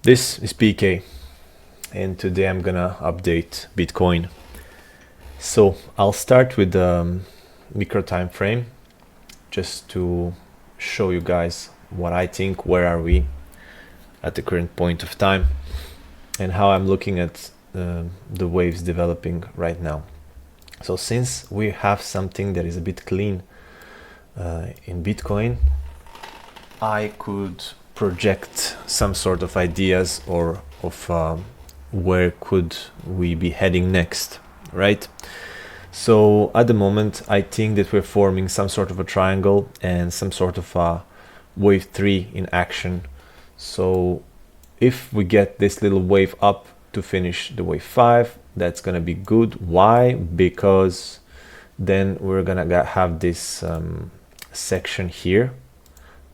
This is PK, and today I'm gonna update Bitcoin. So I'll start with the micro time frame just to show you guys what I think, where are we at the current point of time, and how I'm looking at the waves developing right now. So since we have something that is a bit clean in Bitcoin, I could project some sort of ideas or of where could we be heading next, right? So at the moment, I think that we're forming some sort of a triangle and some sort of a wave 3 in action. So if we get this little wave up to finish the wave 5, that's gonna be good. Why? Because then we're gonna have this section here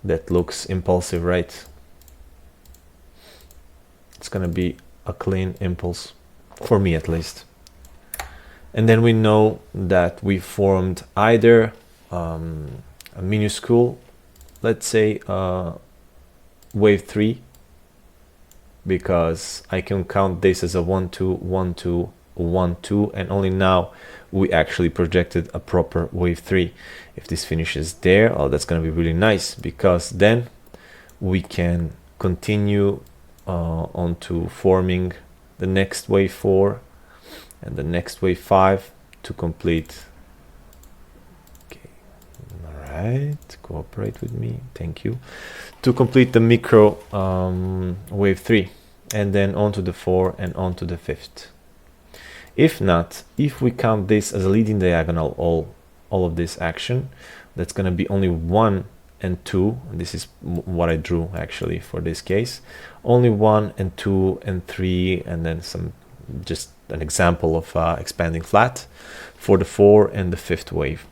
that looks impulsive, right? It's gonna be a clean impulse, for me at least. And then we know that we formed either a minuscule, let's say wave 3, because I can count this as a 1 2 1 2 1 2, and only now we actually projected a proper wave 3. If this finishes there, oh, that's gonna be really nice, because then we can continue onto forming the next wave 4 and the next wave 5 to complete. Okay, all right, cooperate with me, thank you. To complete the micro wave 3, and then onto the 4 and onto the 5th. If not, if we count this as a leading diagonal, all of this action, that's going to be only 1 and 2. And this is what I drew actually for this case. Only 1 and 2 and 3, and then some, just an example of expanding flat for the 4 and the 5th wave.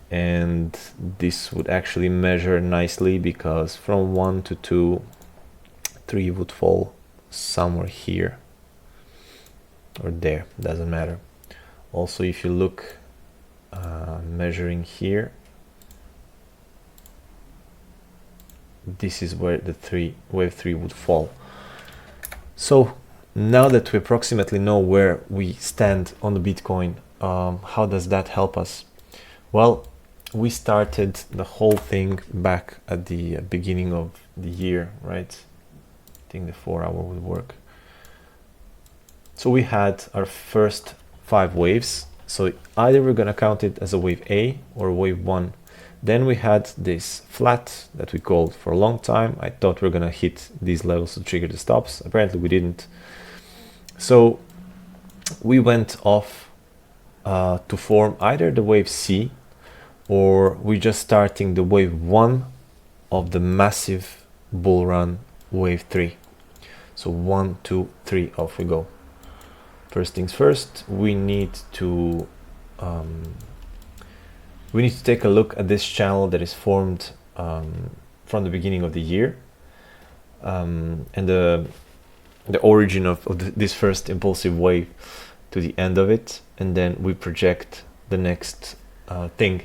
And this would actually measure nicely, because from 1 to 2, 3 would fall somewhere here or there, doesn't matter. Also, if you look measuring here, this is where the wave 3 would fall. So now that we approximately know where we stand on the Bitcoin, how does that help us? Well, we started the whole thing back at the beginning of the year, right? I think the 4-hour would work. So we had our first 5 waves. So either we're gonna count it as a wave A or wave 1. Then we had this flat that we called for a long time. I thought we were gonna hit these levels to trigger the stops. Apparently we didn't. So we went off to form either the wave C, or we're just starting the wave 1 of the massive bull run wave 3. So 1 2 3, off we go. First things first, we need to take a look at this channel that is formed from the beginning of the year, and the origin of this first impulsive wave to the end of it, and then we project the next thing.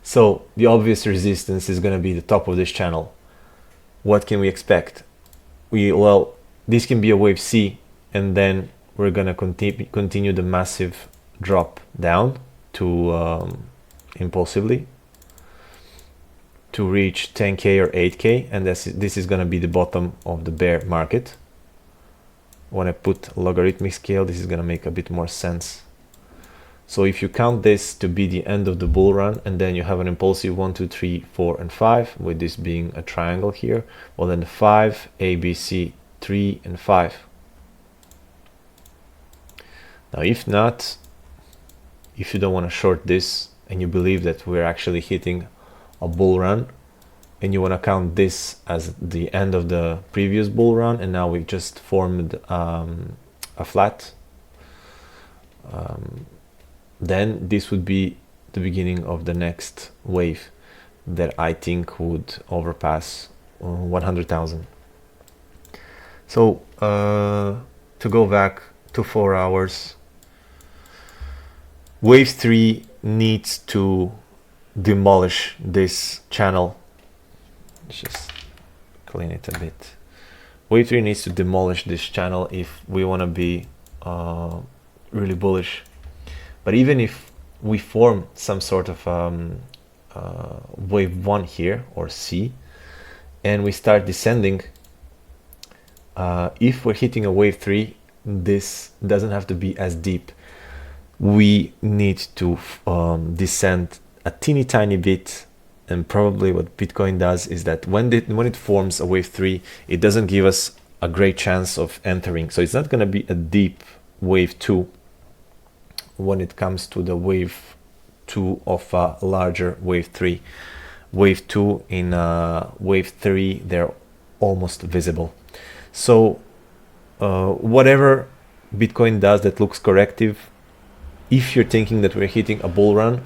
So the obvious resistance is going to be the top of this channel. What can we expect? Well, this can be a wave C, and then we're gonna continue the massive drop down to impulsively to reach 10K or 8K, and this is gonna be the bottom of the bear market. When I put logarithmic scale, this is gonna make a bit more sense. So if you count this to be the end of the bull run, and then you have an impulsive 1 2 3 4 and 5, with this being a triangle here, well then the 5 A B C 3 and 5. Now, if not, if you don't want to short this and you believe that we're actually hitting a bull run, and you want to count this as the end of the previous bull run, and now we've just formed a flat, then this would be the beginning of the next wave that I think would overpass 100,000. So to go back to 4 hours, wave 3 needs to demolish this channel. Let's just clean it a bit. wave 3 needs to demolish this channel if we want to be really bullish. But even if we form some sort of wave 1 here, or C, and we start descending, if we're hitting a wave 3, this doesn't have to be as deep. We need to descend a teeny tiny bit, and probably what Bitcoin does is that when it forms a wave 3, it doesn't give us a great chance of entering. So it's not going to be a deep wave 2 when it comes to the wave 2 of a larger wave 3. Wave 2 in wave 3, they're almost visible. So whatever Bitcoin does that looks corrective, if you're thinking that we're hitting a bull run,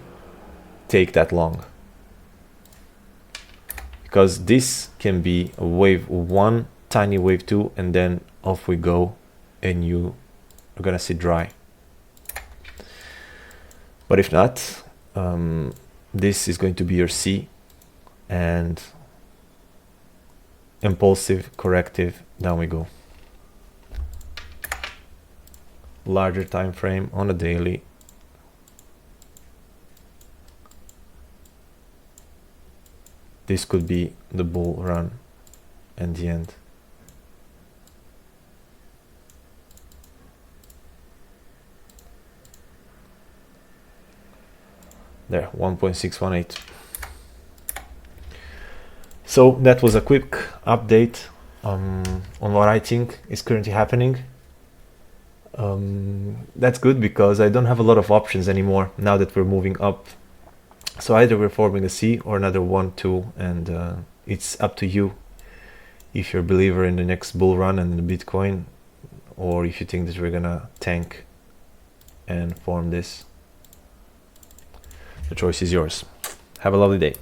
take that long, because this can be a wave 1, tiny wave 2, and then off we go, and you are gonna see dry. But if not, this is going to be your C, and impulsive, corrective, down we go. Larger time frame on a daily. This could be the bull run and the end. There, 1.618. So that was a quick update on what I think is currently happening. That's good because I don't have a lot of options anymore now that we're moving up. So either we're forming a C or another 1, 2, and it's up to you if you're a believer in the next bull run and the Bitcoin, or if you think that we're gonna tank and form this. The choice is yours. Have a lovely day.